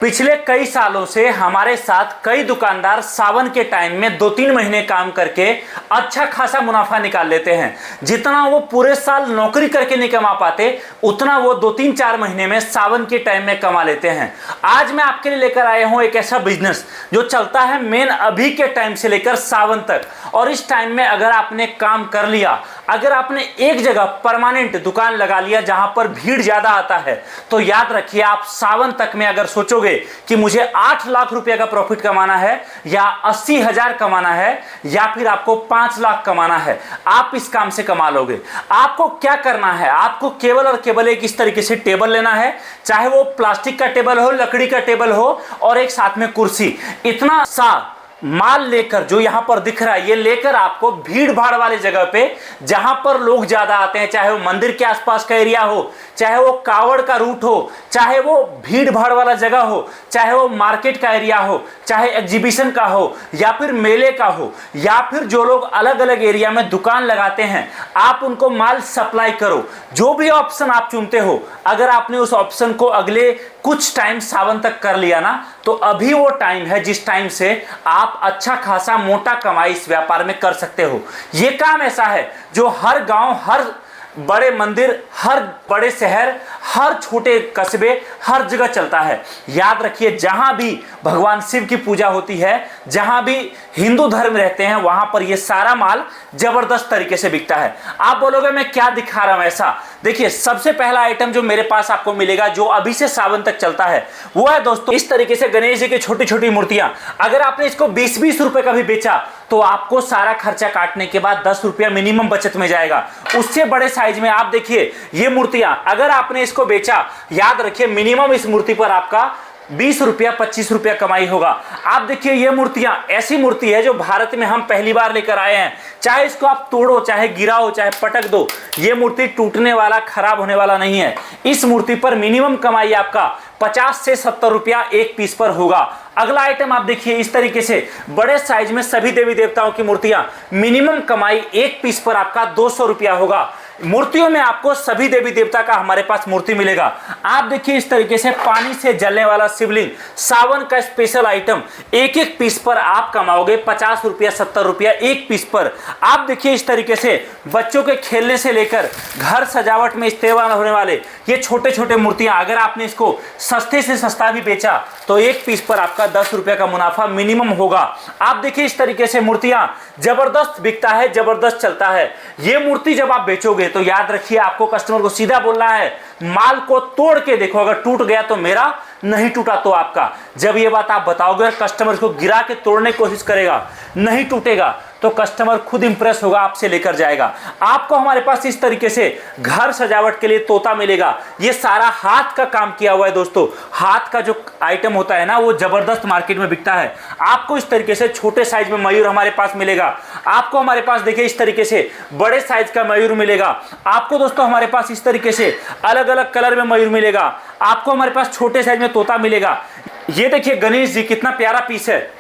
पिछले कई सालों से हमारे साथ कई दुकानदार सावन के टाइम में 2-3 महीने काम करके अच्छा खासा मुनाफा निकाल लेते हैं। जितना वो पूरे साल नौकरी करके नहीं कमा पाते उतना वो 2-3-4 महीने में सावन के टाइम में कमा लेते हैं। आज मैं आपके लिए लेकर आया हूं एक ऐसा बिजनेस जो चलता है मेन अभी के टाइम से लेकर सावन तक। और इस टाइम में अगर आपने काम कर लिया, अगर आपने एक जगह परमानेंट दुकान लगा लिया जहां पर भीड़ ज्यादा आता है, तो याद रखिए आप सावन तक में अगर सोचोगे कि मुझे 8 लाख रुपए का प्रॉफिट कमाना है या 80,000 कमाना है या फिर आपको 5 लाख कमाना है, आप इस काम से कमा लोगे। आपको क्या करना है, आपको केवल और केवल एक इस तरीके से टेबल लेना है, चाहे वो प्लास्टिक का टेबल हो, लकड़ी का टेबल हो और एक साथ में कुर्सी। इतना सा माल लेकर जो यहां पर दिख रहा है, ये लेकर आपको भीड़ भाड़ वाले जगह पे जहां पर लोग ज्यादा आते हैं, चाहे वो मंदिर के आसपास का एरिया हो, चाहे वो कावड़ का रूट हो, चाहे वो भीड़ भाड़ वाला जगह हो, चाहे वो मार्केट का एरिया हो, चाहे एग्जीबिशन का हो या फिर मेले का हो, या फिर जो लोग अलग अलग एरिया में दुकान लगाते हैं, आप उनको माल सप्लाई करो। जो भी ऑप्शन आप चुनते हो, अगर आपने उस ऑप्शन को अगले कुछ टाइम सावन तक कर लिया ना, तो अभी वो टाइम है जिस टाइम से आप अच्छा खासा मोटा कमाई इस व्यापार में कर सकते हो। ये काम ऐसा है जो हर गांव, हर बड़े मंदिर, हर बड़े शहर, हर छोटे कस्बे, हर जगह चलता है। याद रखिए, जहां भी भगवान शिव की पूजा होती है, जहां भी हिंदू धर्म रहते हैं, वहां पर यह सारा माल जबरदस्त तरीके से बिकता है। आप बोलोगे मैं क्या दिखा रहा हूं ऐसा? देखिए, सबसे पहला आइटम जो मेरे पास आपको मिलेगा, जो अभी से सावन तक चलता है, वो है दोस्तों इस तरीके से गणेश जी की छोटी छोटी मूर्तियां। अगर आपने इसको 20-20 रुपए का भी बेचा तो आपको सारा खर्चा काटने के बाद 10 रुपया मिनिमम बचत में जाएगा। उससे बड़े साइज में आप देखिए ये मूर्तियां, अगर आपने इसको बेचा, याद रखिए मिनिमम इस मूर्ति पर आपका 20 रुपया 25 रुपया कमाई होगा। आप देखिए ये मूर्तियां, ऐसी मूर्ति है जो भारत में हम पहली बार लेकर आए हैं। चाहे इसको आप तोड़ो, चाहे गिराओ, चाहे पटक दो, ये मूर्ति टूटने वाला, खराब होने वाला नहीं है। इस मूर्ति पर मिनिमम कमाई आपका 50 से 70 रुपया एक पीस पर होगा। अगला आइटम आप देखिए इस तरीके से बड़े साइज में सभी देवी देवताओं की मूर्तियां, मिनिमम कमाई एक पीस पर आपका 200 रुपया होगा। मूर्तियों में आपको सभी देवी देवता का हमारे पास मूर्ति मिलेगा। आप देखिए इस तरीके से पानी से जलने वाला शिवलिंग, सावन का स्पेशल आइटम, एक एक पीस पर आप कमाओगे 50 रुपया 70 रुपया एक पीस पर। आप देखिए इस तरीके से बच्चों के खेलने से लेकर घर सजावट में इस्तेमाल होने वाले ये छोटे छोटे मूर्तियां, अगर आपने इसको सस्ते से सस्ता भी बेचा तो एक पीस पर आपका 10 रुपया का मुनाफा मिनिमम होगा। आप देखिए इस तरीके से मूर्तियां जबरदस्त बिकता है, जबरदस्त चलता है। ये मूर्ति जब आप बेचोगे तो याद रखिए आपको कस्टमर को सीधा बोलना है, माल को तोड़ के देखो, अगर टूट गया तो मेरा, नहीं टूटा तो आपका। जब ये बात आप बताओगे, कस्टमर को गिरा के तोड़ने की कोशिश करेगा, नहीं टूटेगा तो कस्टमर खुद इंप्रेस होगा, आपसे लेकर जाएगा। आपको हमारे पास इस तरीके से घर सजावट के लिए तोता मिलेगा। ये सारा हाथ का काम किया हुआ है दोस्तों। हाथ का जो आइटम होता है ना, वो जबरदस्त मार्केट में बिकता है। आपको इस तरीके से छोटे साइज में मयूर हमारे पास मिलेगा। आपको हमारे पास देखिए इस तरीके से बड़े साइज का मयूर मिलेगा। आपको दोस्तों हमारे पास इस तरीके से अलग अलग कलर में मयूर मिलेगा। आपको हमारे पास छोटे साइज में तोता मिलेगा। ये देखिए गणेश जी, कितना प्यारा पीस है,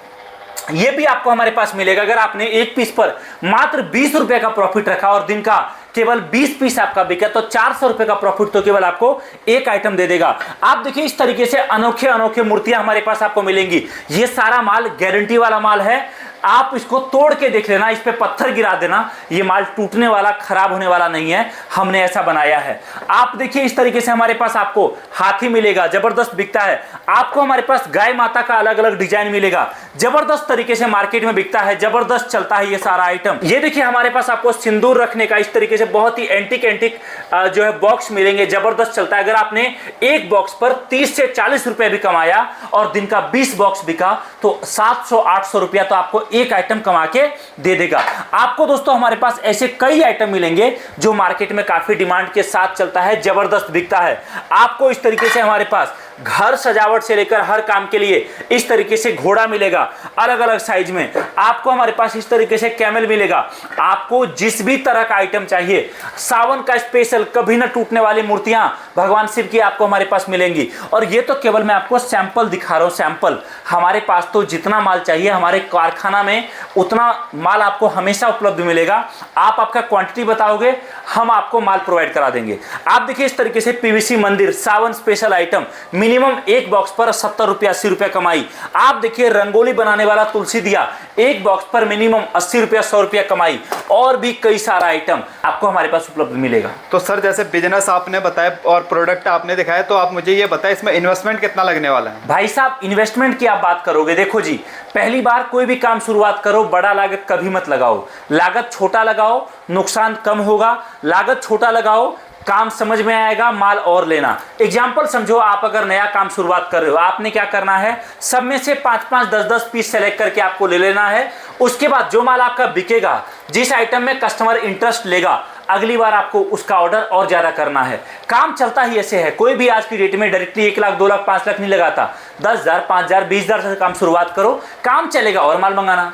ये भी आपको हमारे पास मिलेगा। अगर आपने एक पीस पर मात्र 20 रुपए का प्रॉफिट रखा और दिन का केवल 20 पीस आपका बिका, तो 400 रुपए का प्रॉफिट तो केवल आपको एक आइटम दे देगा। आप देखिए इस तरीके से अनोखे अनोखे मूर्तियां हमारे पास आपको मिलेंगी। ये सारा माल गारंटी वाला माल है। आप इसको तोड़ के देख लेना, इस पे पत्थर गिरा देना, ये माल टूटने वाला, खराब होने वाला नहीं है, हमने ऐसा बनाया है। आप देखिए इस तरीके से हमारे पास आपको हाथी मिलेगा, जबरदस्त बिकता है। आपको हमारे पास गाय माता का अलग अलग डिजाइन मिलेगा, जबरदस्त तरीके से मार्केट में बिकता है, जबरदस्त चलता है ये सारा आइटम। ये देखिए हमारे पास आपको सिंदूर रखने का इस तरीके से बहुत ही एंटिक जो है बॉक्स मिलेंगे, जबरदस्त चलता है। अगर आपने एक बॉक्स पर 30 से 40 रुपए भी कमाया और दिन का 20 बॉक्स बिका तो 700-800 रुपया तो आपको एक आइटम कमा के दे देगा। आपको दोस्तों हमारे पास ऐसे कई आइटम मिलेंगे जो मार्केट में काफी डिमांड के साथ चलता है, जबरदस्त बिकता है। आपको इस तरीके से हमारे पास घर सजावट से लेकर हर काम के लिए इस तरीके से घोड़ा मिलेगा अलग अलग साइज में। आपको हमारे पास इस तरीके से कैमल मिलेगा। आपको जिस भी तरह का आइटम चाहिए, सावन का स्पेशल कभी न टूटने वाली मूर्तियां भगवान शिव की आपको हमारे पास मिलेंगी। और ये तो केवल मैं आपको सैंपल दिखा रहा हूं, सैंपल। हमारे पास तो जितना माल चाहिए हमारे कारखाना में उतना माल आपको हमेशा उपलब्ध मिलेगा। आप आपका क्वांटिटी बताओगे, हम आपको माल प्रोवाइड करा देंगे। आप देखिए इस तरीके से पीवीसी मंदिर सावन स्पेशल आइटम मिनिमम एक बॉक्स पर 70 रुपया 80 रुपया कमाई। आप देखिए रंगोली बनाने वाला तुलसी दिया, एक बॉक्स पर मिनिमम 80 रुपया 100 रुपया कमाई। और भी कई सारा आइटम आपको हमारे पास उपलब्ध मिलेगा। तो सर जैसे बिजनेस आपने बताया और प्रोडक्ट आपने दिखाया, तो आप मुझे ये बताएं इसमें इन्वेस्टमेंट कितना लगने वाला है? भाई साहब इन्वेस्टमेंट की आप बात करोगे, देखो जी, पहली बार कोई भी काम शुरुआत करो बड़ा लागत कभी मत लगाओ। लागत छोटा लगाओ, नुकसान कम होगा। लागत छोटा लगाओ, काम समझ में आएगा, माल और लेना। एग्जाम्पल समझो, आप अगर नया काम शुरुआत कर रहे हो, आपने क्या करना है, सब में से 5-5 10-10 पीस सेलेक्ट करके आपको ले लेना है। उसके बाद जो माल आपका बिकेगा, जिस आइटम में कस्टमर इंटरेस्ट लेगा, अगली बार आपको उसका ऑर्डर और ज्यादा करना है। काम चलता ही ऐसे है, कोई भी आज की डेट में डायरेक्टली 1 लाख 2 लाख 5 लाख नहीं लगाता। 10,000 5,000 20,000 से काम शुरुआत करो, काम चलेगा और माल मंगाना।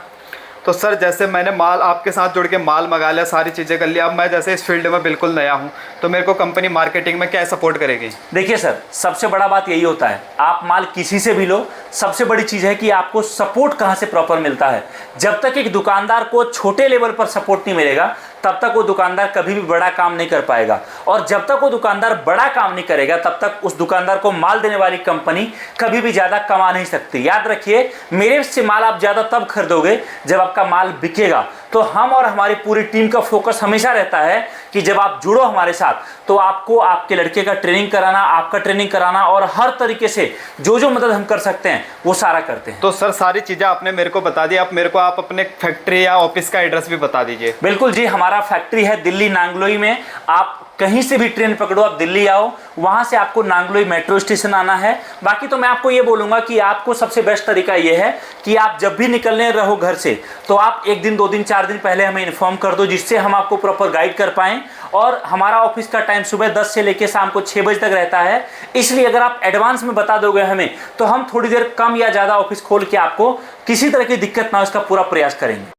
तो सर जैसे मैंने माल आपके साथ जुड़ के माल मंगा लिया, सारी चीज़ें कर लिया, अब मैं जैसे इस फील्ड में बिल्कुल नया हूँ, तो मेरे को कंपनी मार्केटिंग में क्या सपोर्ट करेगी? देखिए सर, सबसे बड़ा बात यही होता है, आप माल किसी से भी लो, सबसे बड़ी चीज़ है कि आपको सपोर्ट कहाँ से प्रॉपर मिलता है। जब तक एक दुकानदार को छोटे लेवल पर सपोर्ट नहीं मिलेगा, तब तक वो दुकानदार कभी भी बड़ा काम नहीं कर पाएगा। और जब तक वो दुकानदार बड़ा काम नहीं करेगा, तब तक उस दुकानदार को माल देने वाली कंपनी कभी भी ज़्यादा कमा नहीं सकती। याद रखिए, मेरे से माल आप ज़्यादा तब खरीदोगे जब आपका माल बिकेगा। तो हम और हमारी पूरी टीम का फोकस हमेशा रहता है कि जब आप जुड़ो हमारे साथ, तो आपको आपके लड़के का ट्रेनिंग कराना, आपका ट्रेनिंग कराना, और हर तरीके से जो जो मदद हम कर सकते हैं वो सारा करते हैं। तो सर सारी चीज़ें आपने मेरे को बता दी, आप मेरे को आप अपने फैक्ट्री या ऑफिस का एड्रेस भी बता दीजिए। बिल्कुल जी, हमारा फैक्ट्री है दिल्ली नांगलोई में। आप कहीं से भी ट्रेन पकड़ो, आप दिल्ली आओ, वहां से आपको नांगलोई मेट्रो स्टेशन आना है। बाकी तो मैं आपको ये बोलूंगा कि आपको सबसे बेस्ट तरीका ये है कि आप जब भी निकलने रहो घर से, तो आप 1 दिन 2 दिन 4 दिन पहले हमें इन्फॉर्म कर दो, जिससे हम आपको प्रॉपर गाइड कर पाएं। और हमारा ऑफिस का टाइम सुबह 10 से लेकर शाम को 6 बजे तक रहता है, इसलिए अगर आप एडवांस में बता दोगे हमें, तो हम थोड़ी देर कम या ज़्यादा ऑफिस खोल के आपको किसी तरह की दिक्कत ना हो, इसका पूरा प्रयास करेंगे।